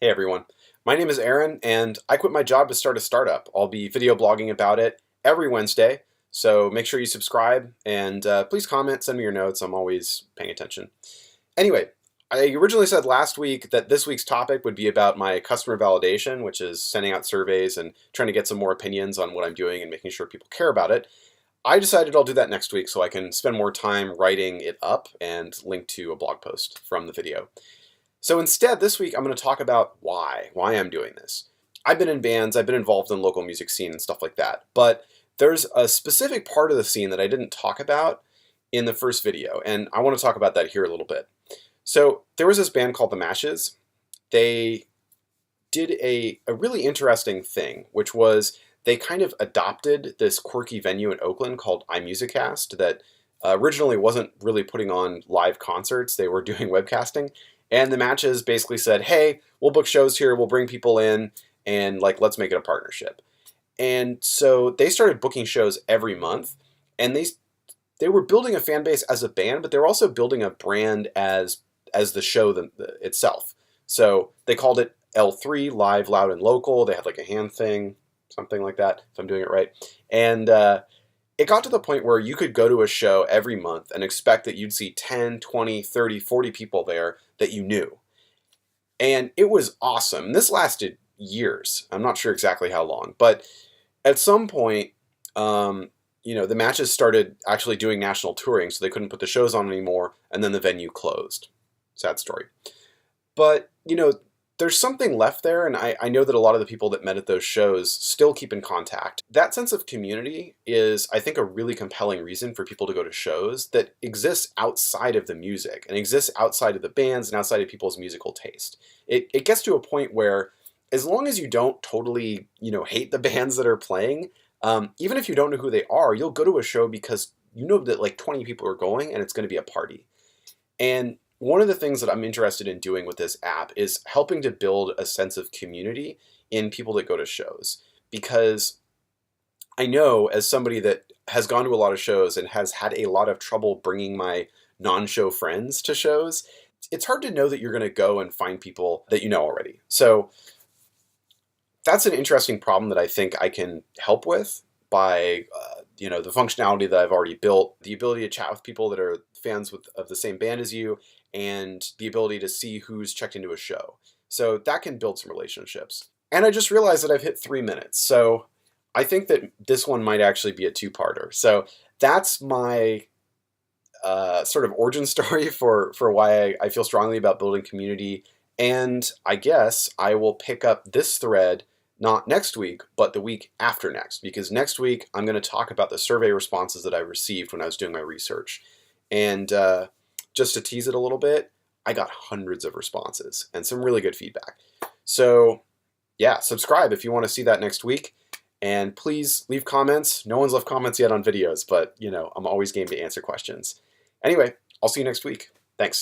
Hey everyone, my name is Aaron and I quit my job to start a startup. I'll be video blogging about it every Wednesday, so make sure you subscribe and please comment, send me your notes. I'm always paying attention. Anyway, I originally said last week that this week's topic would be about my customer validation, which is sending out surveys and trying to get some more opinions on what I'm doing and making sure people care about it. I decided I'll do that next week so I can spend more time writing it up and link to a blog post from the video. So instead, this week I'm going to talk about why I'm doing this. I've been in bands, I've been involved in the local music scene and stuff like that, but there's a specific part of the scene that I didn't talk about in the first video, and I want to talk about that here a little bit. So there was this band called The Matches. They did a really interesting thing, which was they kind of adopted this quirky venue in Oakland called iMusicCast that originally wasn't really putting on live concerts. They were doing webcasting. And The Matches basically said, hey, we'll book shows here, we'll bring people in, and let's make it a partnership. And so they started booking shows every month, and they were building a fan base as a band, but they were also building a brand as the show itself. So they called it L3, Live, Loud, and Local. They had like a hand thing, something like that, if I'm doing it right. And it got to the point where you could go to a show every month and expect that you'd see 10, 20, 30, 40 people there that you knew. And it was awesome. And this lasted years. I'm not sure exactly how long, but at some point, the Matches started actually doing national touring, so they couldn't put the shows on anymore, and then the venue closed. Sad story. But, there's something left there, and I know that a lot of the people that met at those shows still keep in contact. That sense of community is, I think, a really compelling reason for people to go to shows that exists outside of the music and exists outside of the bands and outside of people's musical taste. It gets to a point where as long as you don't totally, hate the bands that are playing, even if you don't know who they are, you'll go to a show because you know that like 20 people are going and it's going to be a party. And one of the things that I'm interested in doing with this app is helping to build a sense of community in people that go to shows. Because I know, as somebody that has gone to a lot of shows and has had a lot of trouble bringing my non-show friends to shows, it's hard to know that you're going to go and find people that you know already. So that's an interesting problem that I think I can help with by the functionality that I've already built, the ability to chat with people that are fans of the same band as you, and the ability to see who's checked into a show. So that can build some relationships. And I just realized that I've hit 3 minutes. So I think that this one might actually be a two-parter. So that's my sort of origin story for why I feel strongly about building community. And I guess I will pick up this thread not next week, but the week after next, because next week I'm going to talk about the survey responses that I received when I was doing my research. And just to tease it a little bit, I got hundreds of responses and some really good feedback. So yeah, subscribe if you want to see that next week. And please leave comments. No one's left comments yet on videos, but I'm always game to answer questions. Anyway, I'll see you next week. Thanks.